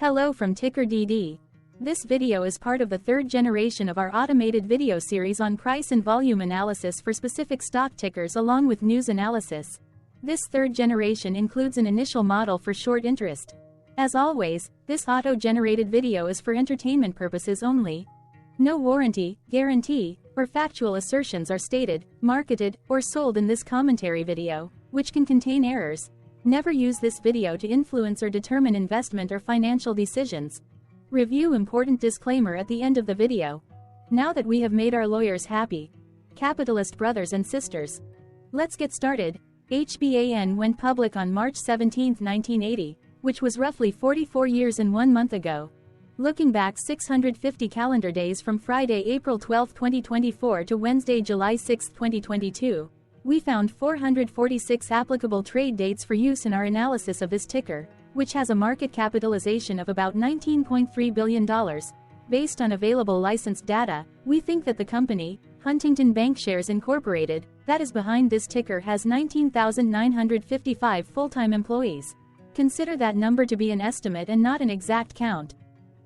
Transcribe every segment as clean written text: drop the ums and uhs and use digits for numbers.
Hello from TickerDD. This video is part of the third generation of our automated video series on price and volume analysis for specific stock tickers along with news analysis. This third generation includes an initial model for short interest. As always, this auto-generated video is for entertainment purposes only. No warranty, guarantee, or factual assertions are stated, marketed, or sold in this commentary video, which can contain errors. Never use this video to influence or determine investment or financial decisions. Review important disclaimer at the end of the video. Now that we have made our lawyers happy, capitalist brothers and sisters, let's get started. HBAN went public on March 17, 1980, which was roughly 44 years and 1 month ago. Looking back 650 calendar days from Friday, April 12, 2024 to Wednesday, July 6, 2022, we found 446 applicable trade dates for use in our analysis of this ticker, which has a market capitalization of about $19.3 billion. Based on available licensed data, we think that the company, Huntington Bancshares Incorporated, that is behind this ticker has 19,955 full-time employees. Consider that number to be an estimate and not an exact count.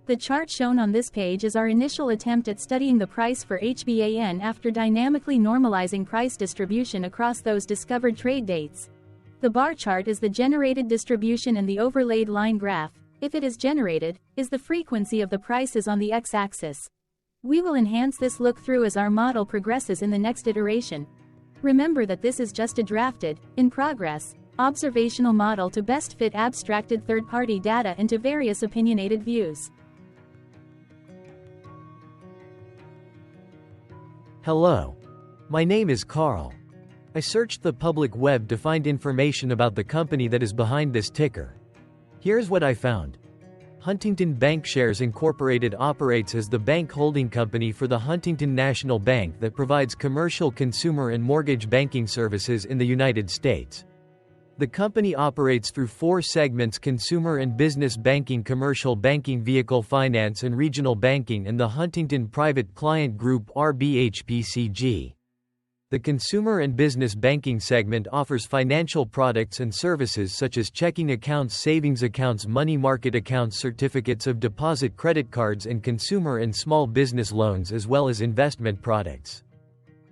The chart shown on this page is our initial attempt at studying the price for HBAN after dynamically normalizing price distribution across those discovered trade dates. The bar chart is the generated distribution and the overlaid line graph, if it is generated, is the frequency of the prices on the x-axis. We will enhance this look-through as our model progresses in the next iteration. Remember that this is just a drafted, in progress, observational model to best fit abstracted third-party data into various opinionated views. Hello. My name is Carl. I searched the public web to find information about the company that is behind this ticker. Here's what I found. Huntington Bancshares Incorporated operates as the bank holding company for the Huntington National Bank that provides commercial, consumer, and mortgage banking services in the United States. The company operates through 4 segments: consumer and business banking, commercial banking, vehicle finance, and regional banking, and the Huntington Private Client Group (RBHPCG). The consumer and business banking segment offers financial products and services such as checking accounts, savings accounts, money market accounts, certificates of deposit, credit cards, and consumer and small business loans, as well as investment products.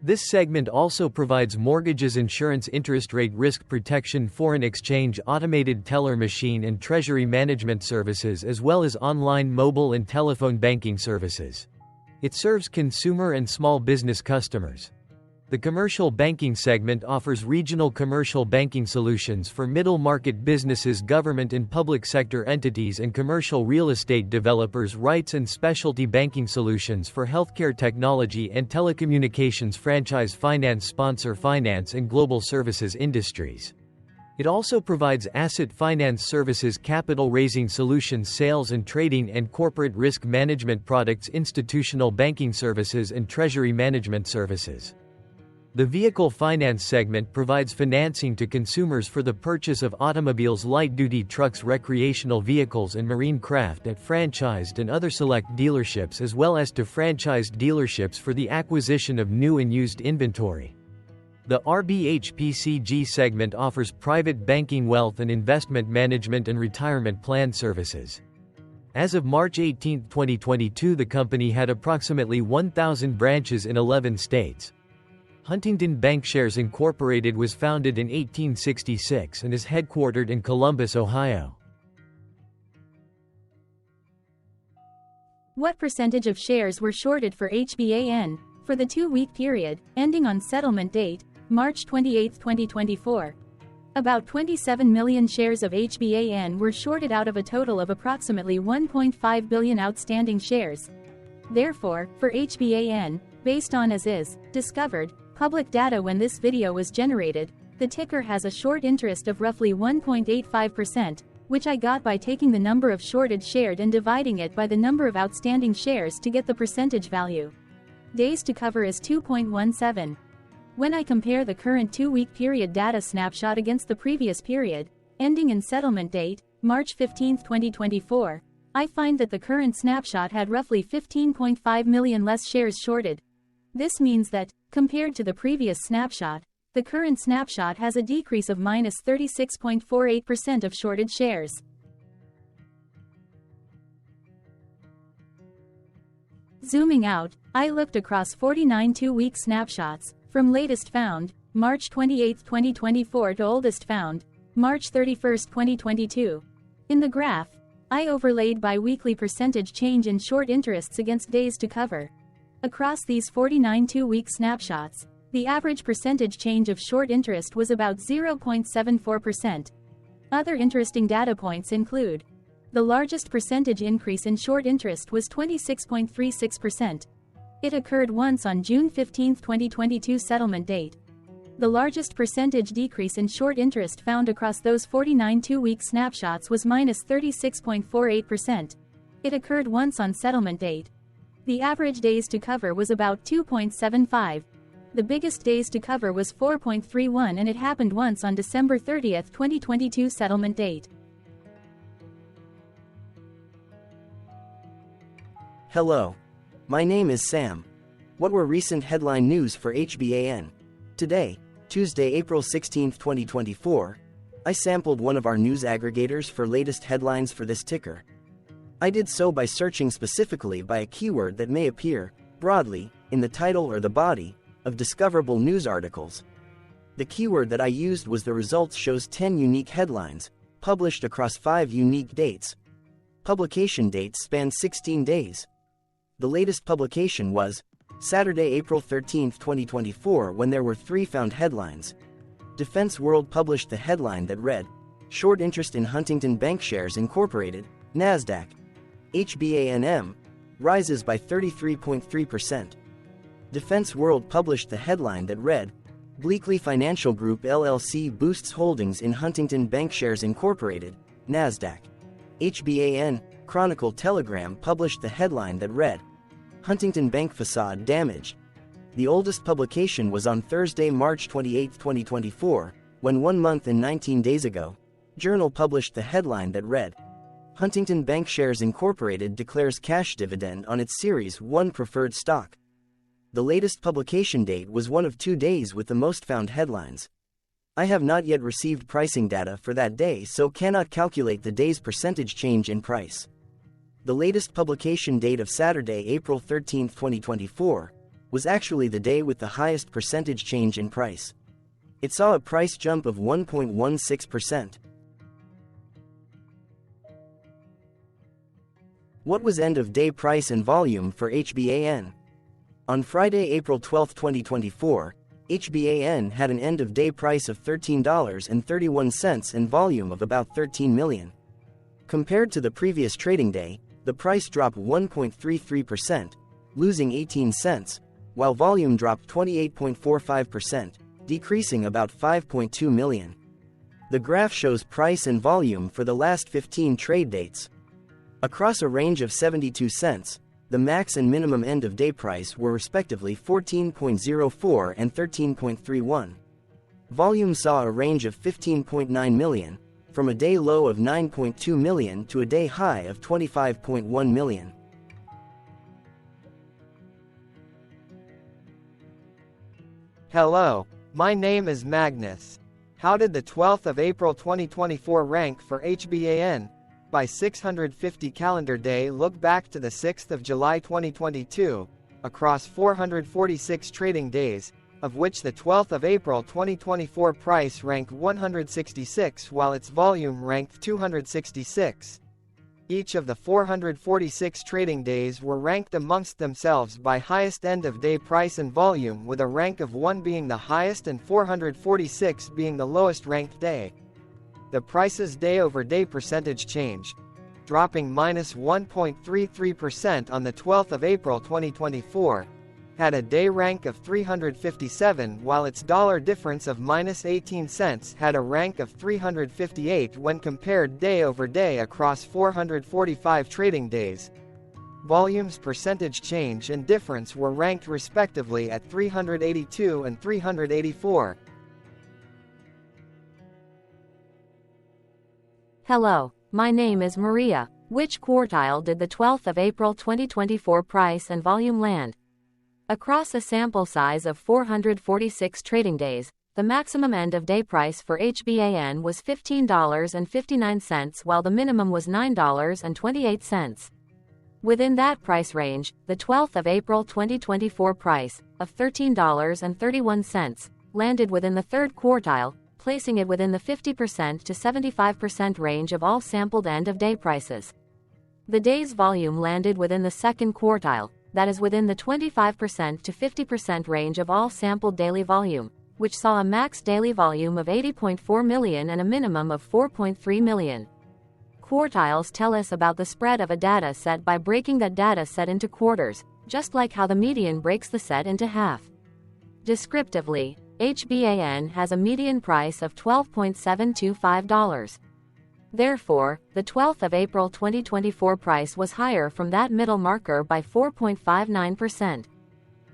This segment also provides mortgages, insurance, interest rate risk protection, foreign exchange, automated teller machine and treasury management services, as well as online, mobile, and telephone banking services. It serves consumer and small business customers. The commercial banking segment offers regional commercial banking solutions for middle-market businesses, government and public sector entities, and commercial real estate developers, rights and specialty banking solutions for healthcare, technology and telecommunications, franchise finance, sponsor finance, and global services industries. It also provides asset finance services, capital raising solutions, sales and trading and corporate risk management products, institutional banking services, and treasury management services. The vehicle finance segment provides financing to consumers for the purchase of automobiles, light-duty trucks, recreational vehicles, and marine craft at franchised and other select dealerships, as well as to franchised dealerships for the acquisition of new and used inventory. The RBHPCG segment offers private banking, wealth and investment management, and retirement plan services. As of March 18, 2022, the company had approximately 1,000 branches in 11 states. Huntington Bancshares Incorporated was founded in 1866 and is headquartered in Columbus, Ohio. What percentage of shares were shorted for HBAN for the 2-week period, ending on settlement date, March 28, 2024? About 27 million shares of HBAN were shorted out of a total of approximately 1.5 billion outstanding shares. Therefore, for HBAN, based on as is, discovered, public data when this video was generated, the ticker has a short interest of roughly 1.85%, which I got by taking the number of shorted shared and dividing it by the number of outstanding shares to get the percentage value. Days to cover is 2.17. When I compare the current 2-week period data snapshot against the previous period, ending in settlement date, March 15, 2024, I find that the current snapshot had roughly 15.5 million less shares shorted. This means that, compared to the previous snapshot, The current snapshot has a decrease of minus 36.48% of shorted shares. Zooming out, I looked across 49 two-week snapshots, from latest found, March 28, 2024 to oldest found, March 31, 2022. In the graph, I overlaid bi-weekly percentage change in short interests against days to cover. Across these 49 two-week snapshots, the average percentage change of short interest was about 0.74%. Other interesting data points include: the largest percentage increase in short interest was 26.36%. It occurred once on June 15, 2022 settlement date. The largest percentage decrease in short interest found across those 49 two-week snapshots was -36.48%. It occurred once on settlement date. The average days to cover was about 2.75. The biggest days to cover was 4.31, and it happened once on December 30, 2022 settlement date. Hello. My name is Sam. What were recent headline news for HBAN? Today, Tuesday, April 16, 2024, I sampled one of our news aggregators for latest headlines for this ticker. I did so by searching specifically by a keyword that may appear, broadly, in the title or the body of discoverable news articles. The keyword that I used was the results shows 10 unique headlines, published across 5 unique dates. Publication dates span 16 days. The latest publication was Saturday, April 13, 2024, when there were 3 found headlines. Defense World published the headline that read, "Short interest in Huntington Bank shares Incorporated, NASDAQ. HBANM, rises by 33.3%. Defense World published the headline that read, Bleakley Financial Group LLC boosts holdings in Huntington Bank shares Incorporated, NASDAQ. HBAN, Chronicle Telegram published the headline that read, Huntington Bank facade damaged. The oldest publication was on Thursday, March 28, 2024, when 1 month and 19 days ago, Journal published the headline that read, Huntington Bank Shares Incorporated declares cash dividend on its Series 1 preferred stock. The latest publication date was one of 2 days with the most found headlines. I have not yet received pricing data for that day, so cannot calculate the day's percentage change in price. The latest publication date of Saturday, April 13, 2024, was actually the day with the highest percentage change in price. It saw a price jump of 1.16%. What was end-of-day price and volume for HBAN? On Friday, April 12, 2024, HBAN had an end-of-day price of $13.31 and volume of about 13 million. Compared to the previous trading day, the price dropped 1.33%, losing 18 cents, while volume dropped 28.45%, decreasing about 5.2 million. The graph shows price and volume for the last 15 trade dates. Across a range of 72 cents, the max and minimum end-of-day price were respectively 14.04 and 13.31. Volume saw a range of 15.9 million, from a day low of 9.2 million to a day high of 25.1 million. Hello, my name is Magnus. How did the 12th of April 2024 rank for HBAN? By 650 calendar day, look back to the 6th of July 2022, across 446 trading days, of which the 12th of April 2024 price ranked 166 while its volume ranked 266. Each of the 446 trading days were ranked amongst themselves by highest end-of-day price and volume, with a rank of 1 being the highest and 446 being the lowest ranked day. The price's day-over-day percentage change, dropping -1.33% on the 12th of April 2024, had a day rank of 357, while its dollar difference of -18 cents had a rank of 358 when compared day-over-day across 445 trading days. Volume's percentage change and difference were ranked respectively at 382 and 384. Hello, my name is Maria. Which quartile did the 12th of April 2024 price and volume land? Across a sample size of 446 trading days, the maximum end-of-day price for HBAN was $15.59 while the minimum was $9.28. Within that price range, the 12th of April 2024 price of $13.31 landed within the third quartile, placing it within the 50% to 75% range of all sampled end-of-day prices. The day's volume landed within the second quartile, that is within the 25% to 50% range of all sampled daily volume, which saw a max daily volume of 80.4 million and a minimum of 4.3 million. Quartiles tell us about the spread of a data set by breaking that data set into quarters, just like how the median breaks the set into half. Descriptively, HBAN has a median price of $12.725. Therefore, the 12th of April 2024 price was higher from that middle marker by 4.59%.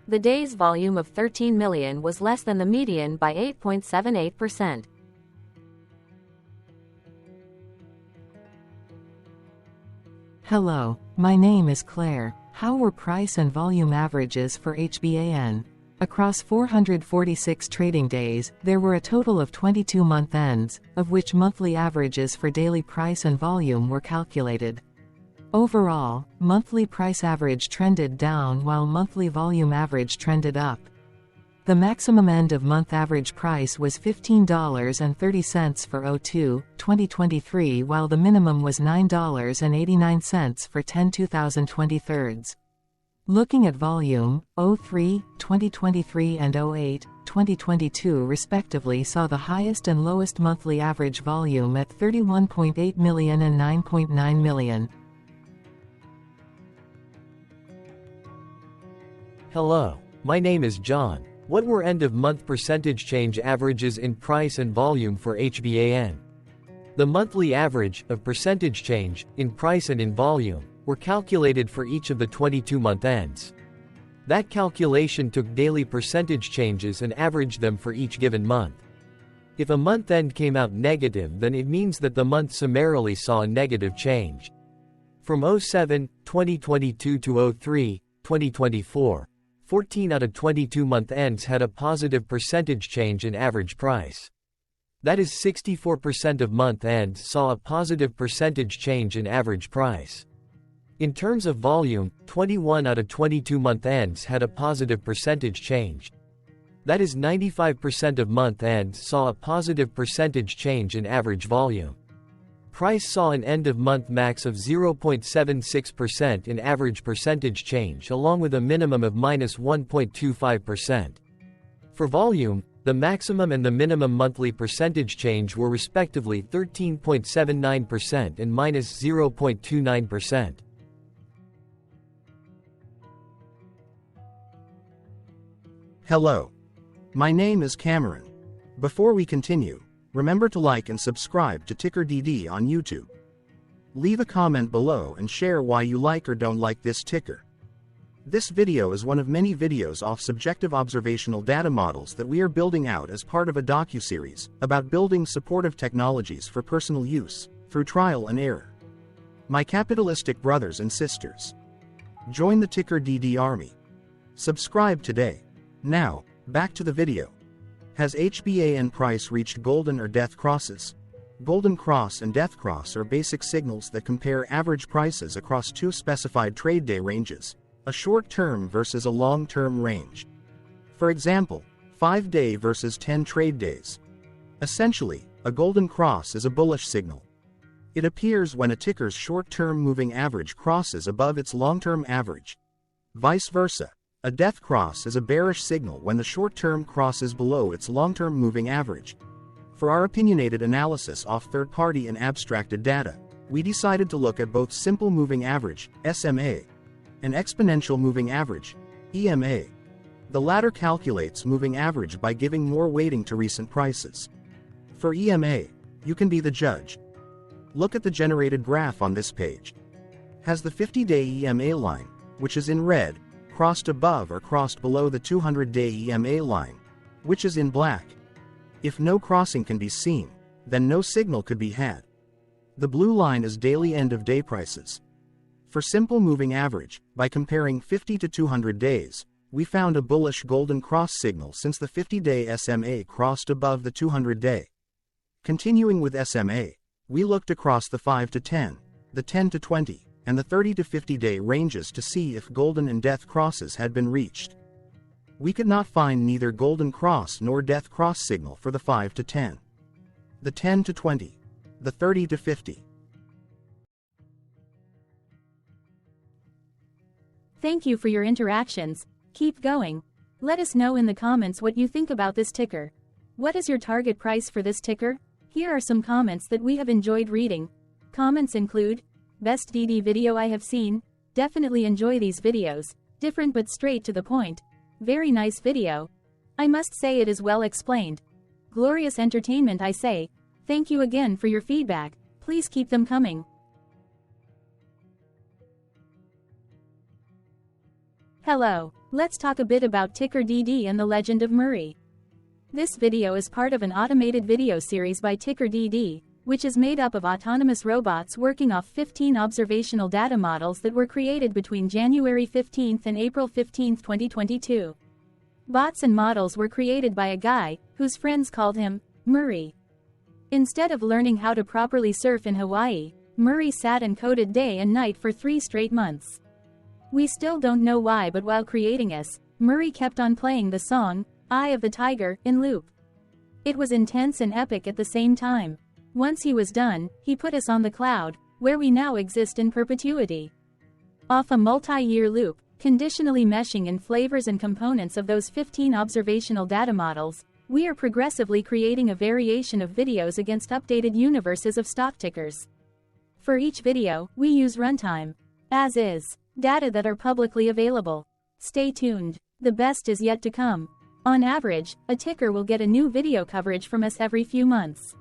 The day's volume of 13 million was less than the median by 8.78%. Hello, my name is Claire. How were price and volume averages for HBAN? Across 446 trading days, there were a total of 22 month ends, of which monthly averages for daily price and volume were calculated. Overall, monthly price average trended down while monthly volume average trended up. The maximum end-of-month average price was $15.30 for 02/2023, while the minimum was $9.89 for 10/2023. Looking at volume, 03/2023 and 08/2022 respectively saw the highest and lowest monthly average volume at 31.8 million and 9.9 million. Hello, my name is John. What were end-of-month percentage change averages in price and volume for HBAN? The monthly average of percentage change in price and in volume were calculated for each of the 22-month ends. That calculation took daily percentage changes and averaged them for each given month. If a month end came out negative, then it means that the month summarily saw a negative change. From 07/2022 to 03/2024, 14 out of 22 month ends had a positive percentage change in average price. That is 64% of month ends saw a positive percentage change in average price. In terms of volume, 21 out of 22 month ends had a positive percentage change. That is 95% of month ends saw a positive percentage change in average volume. Price saw an end-of-month max of 0.76% in average percentage change, along with a minimum of -1.25%. For volume, the maximum and the minimum monthly percentage change were respectively 13.79% and -0.29%. Hello. My name is Cameron. Before we continue, remember to like and subscribe to TickerDD on YouTube. Leave a comment below and share why you like or don't like this ticker. This video is one of many videos off subjective observational data models that we are building out as part of a docuseries about building supportive technologies for personal use, through trial and error. My capitalistic brothers and sisters, join the TickerDD army. Subscribe today. Now, back to the video. Has HBAN price reached golden or death crosses? Golden cross and death cross are basic signals that compare average prices across two specified trade day ranges, a short-term versus a long-term range. For example, 5-day versus 10 trade days. Essentially, a golden cross is a bullish signal. It appears when a ticker's short-term moving average crosses above its long-term average. Vice versa. A death cross is a bearish signal when the short-term crosses below its long-term moving average. For our opinionated analysis off third-party and abstracted data, we decided to look at both simple moving average, SMA, and exponential moving average, EMA. The latter calculates moving average by giving more weighting to recent prices. For EMA, you can be the judge. Look at the generated graph on this page. Has the 50-day EMA line, which is in red, crossed above or crossed below the 200-day EMA line, which is in black? If no crossing can be seen, then no signal could be had. The blue line is daily end-of-day prices. For simple moving average, by comparing 50 to 200 days, we found a bullish golden cross signal since the 50-day SMA crossed above the 200-day. Continuing with SMA, we looked across the 5 to 10, the 10 to 20, and the 30 to 50-day ranges to see if golden and death crosses had been reached. We could not find neither golden cross nor death cross signal for the 5 to 10, the 10 to 20, the 30 to 50. Thank you for your interactions. Keep going. Let us know in the comments what you think about this ticker. What is your target price for this ticker? Here are some comments that we have enjoyed reading. Comments include, best DD video I have seen, definitely enjoy these videos, different but straight to the point. Very nice video. I must say it is well explained. Glorious entertainment I say. Thank you again for your feedback. Please keep them coming. Hello. Let's talk a bit about TickerDD and the legend of Murray. This video is part of an automated video series by TickerDD, which is made up of autonomous robots working off 15 observational data models that were created between January 15 and April 15, 2022. Bots and models were created by a guy, whose friends called him Murray. Instead of learning how to properly surf in Hawaii, Murray sat and coded day and night for 3 straight months. We still don't know why, but while creating us, Murray kept on playing the song, Eye of the Tiger, in loop. It was intense and epic at the same time. Once he was done, he put us on the cloud, where we now exist in perpetuity. Off a multi-year loop, conditionally meshing in flavors and components of those 15 observational data models, we are progressively creating a variation of videos against updated universes of stock tickers. For each video, we use runtime, as is, data that are publicly available. Stay tuned. The best is yet to come. On average, a ticker will get a new video coverage from us every few months.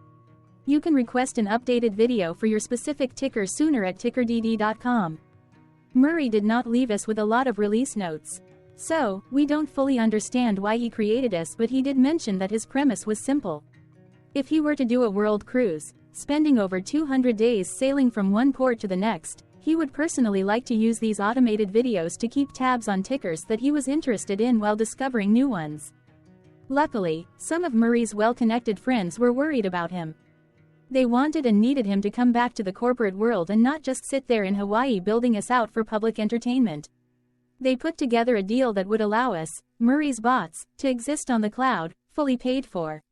You can request an updated video for your specific ticker sooner at TickerDD.com. Murray did not leave us with a lot of release notes. So, we don't fully understand why he created us, but he did mention that his premise was simple. If he were to do a world cruise, spending over 200 days sailing from one port to the next, he would personally like to use these automated videos to keep tabs on tickers that he was interested in while discovering new ones. Luckily, some of Murray's well-connected friends were worried about him. They wanted and needed him to come back to the corporate world and not just sit there in Hawaii building us out for public entertainment. They put together a deal that would allow us, Murray's bots, to exist on the cloud, fully paid for.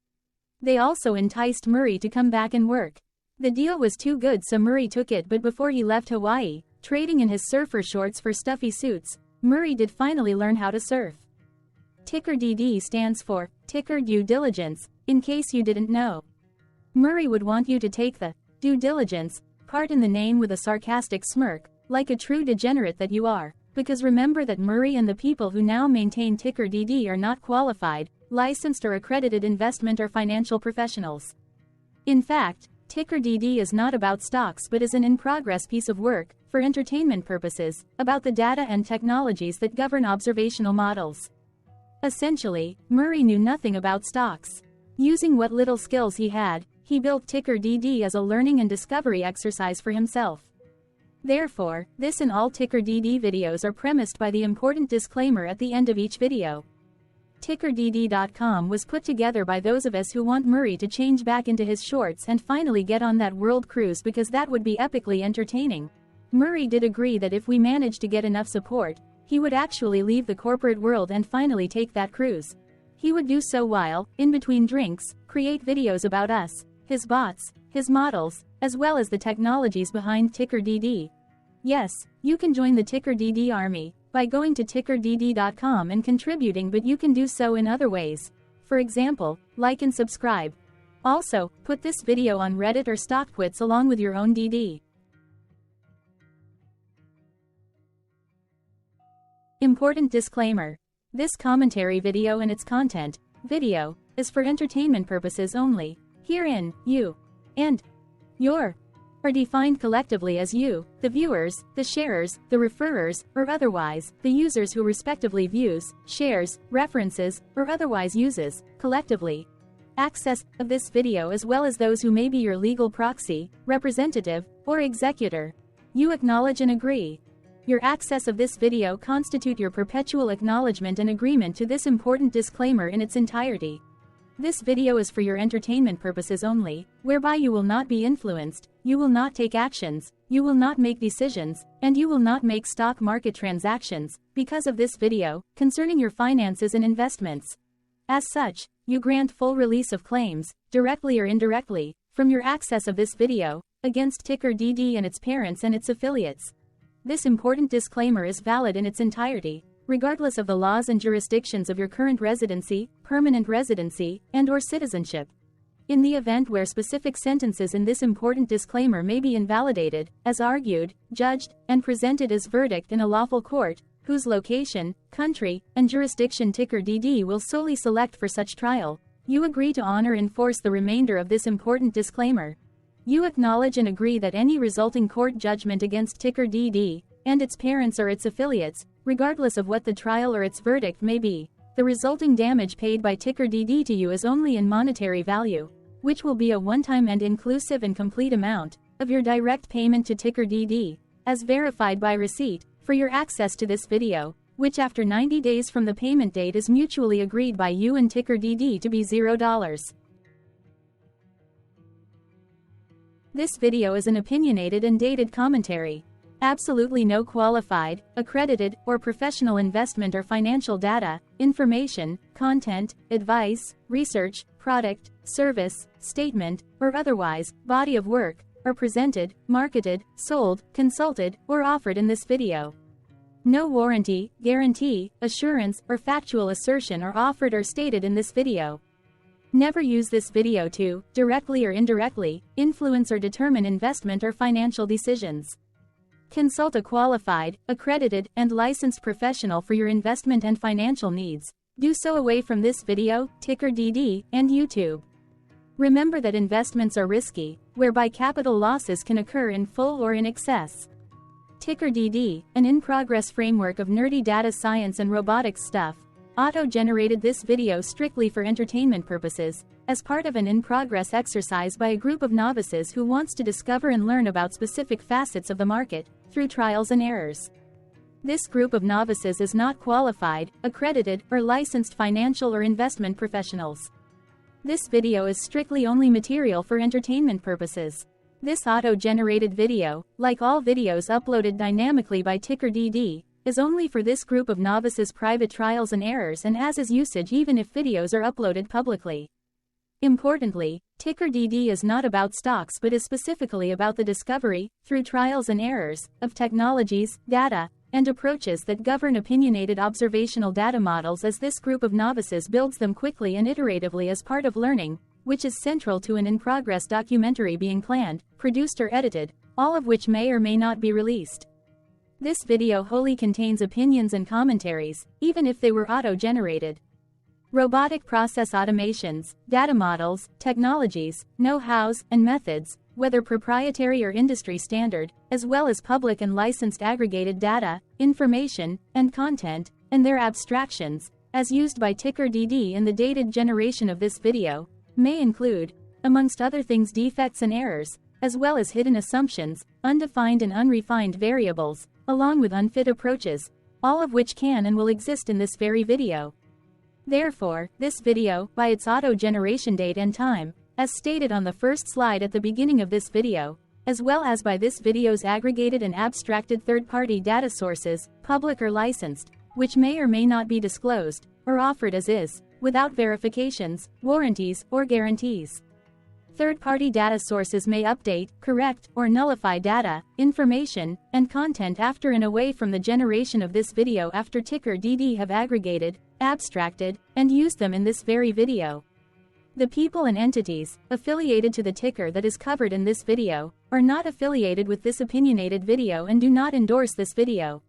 They also enticed Murray to come back and work. The deal was too good, so Murray took it, but before he left Hawaii, trading in his surfer shorts for stuffy suits, Murray did finally learn how to surf. TickerDD stands for Ticker Due Diligence, in case you didn't know. Murray would want you to take the due diligence part in the name with a sarcastic smirk, like a true degenerate that you are, because remember that Murray and the people who now maintain TickerDD are not qualified, licensed or accredited investment or financial professionals. In fact, TickerDD is not about stocks but is an in-progress piece of work, for entertainment purposes, about the data and technologies that govern observational models. Essentially, Murray knew nothing about stocks. Using what little skills he had, he built TickerDD as a learning and discovery exercise for himself. Therefore, this and all TickerDD videos are premised by the important disclaimer at the end of each video. TickerDD.com was put together by those of us who want Murray to change back into his shorts and finally get on that world cruise, because that would be epically entertaining. Murray did agree that if we managed to get enough support, he would actually leave the corporate world and finally take that cruise. He would do so while, in between drinks, create videos about us, his bots, his models, as well as the technologies behind TickerDD. Yes, you can join the TickerDD army by going to TickerDD.com and contributing, but you can do so in other ways. For example, like and subscribe. Also, put this video on Reddit or StockTwits along with your own DD. Important disclaimer. This commentary video and its content, video, is for entertainment purposes only. Herein, you and your are defined collectively as you, the viewers, the sharers, the referrers, or otherwise, the users who respectively views, shares, references, or otherwise uses, collectively, access of this video, as well as those who may be your legal proxy, representative, or executor. You acknowledge and agree. Your access of this video constitute your perpetual acknowledgement and agreement to this important disclaimer in its entirety. This video is for your entertainment purposes only. whereby you will not be influenced, you will not take actions, you will not make decisions, and you will not make stock market transactions, because of this video, concerning your finances and investments. As such, you grant full release of claims, directly or indirectly, from your access of this video, against TickerDD and its parents and its affiliates. This important disclaimer is valid in its entirety, regardless of the laws and jurisdictions of your current residency, permanent residency, and/or citizenship. In the event where specific sentences in this important disclaimer may be invalidated, as argued, judged, and presented as verdict in a lawful court, whose location, country, and jurisdiction TickerDD will solely select for such trial, you agree to honor and enforce the remainder of this important disclaimer. You acknowledge and agree that any resulting court judgment against TickerDD, and its parents or its affiliates, regardless of what the trial or its verdict may be, the resulting damage paid by TickerDD to you is only in monetary value, which will be a one-time and inclusive and complete amount of your direct payment to TickerDD, as verified by receipt, for your access to this video, which after 90 days from the payment date is mutually agreed by you and TickerDD to be $0. This video is an opinionated and dated commentary. Absolutely no qualified, accredited, or professional investment or financial data, information, content, advice, research, product, service, statement, or otherwise, body of work, are presented, marketed, sold, consulted, or offered in this video. No warranty, guarantee, assurance, or factual assertion are offered or stated in this video. Never use this video to, directly or indirectly, influence or determine investment or financial decisions. Consult a qualified, accredited, and licensed professional for your investment and financial needs. Do so away from this video, TickerDD, and YouTube. Remember that investments are risky, whereby capital losses can occur in full or in excess. TickerDD, an in-progress framework of nerdy data science and robotics stuff, auto-generated this video strictly for entertainment purposes, as part of an in-progress exercise by a group of novices who wants to discover and learn about specific facets of the market, through trials and errors. This group of novices is not qualified, accredited, or licensed financial or investment professionals. This video is strictly only material for entertainment purposes. This auto-generated video, like all videos uploaded dynamically by TickerDD, is only for this group of novices' private trials and errors and as is usage even if videos are uploaded publicly. Importantly, TickerDD is not about stocks but is specifically about the discovery, through trials and errors, of technologies, data, and approaches that govern opinionated observational data models as this group of novices builds them quickly and iteratively as part of learning, which is central to an in-progress documentary being planned, produced or edited, all of which may or may not be released. This video wholly contains opinions and commentaries, even if they were auto-generated. Robotic process automations, data models, technologies, know-hows, and methods, whether proprietary or industry standard, as well as public and licensed aggregated data, information, and content, and their abstractions, as used by TickerDD in the dated generation of this video, may include, amongst other things, defects and errors, as well as hidden assumptions, undefined and unrefined variables, along with unfit approaches, all of which can and will exist in this very video. Therefore, this video, by its auto-generation date and time, as stated on the first slide at the beginning of this video, as well as by this video's aggregated and abstracted third-party data sources, public or licensed, which may or may not be disclosed, or offered as is, without verifications, warranties, or guarantees. Third-party data sources may update, correct, or nullify data, information, and content after and away from the generation of this video after TickerDD have aggregated, abstracted, and used them in this very video. The people and entities, affiliated to the ticker that is covered in this video, are not affiliated with this opinionated video and do not endorse this video.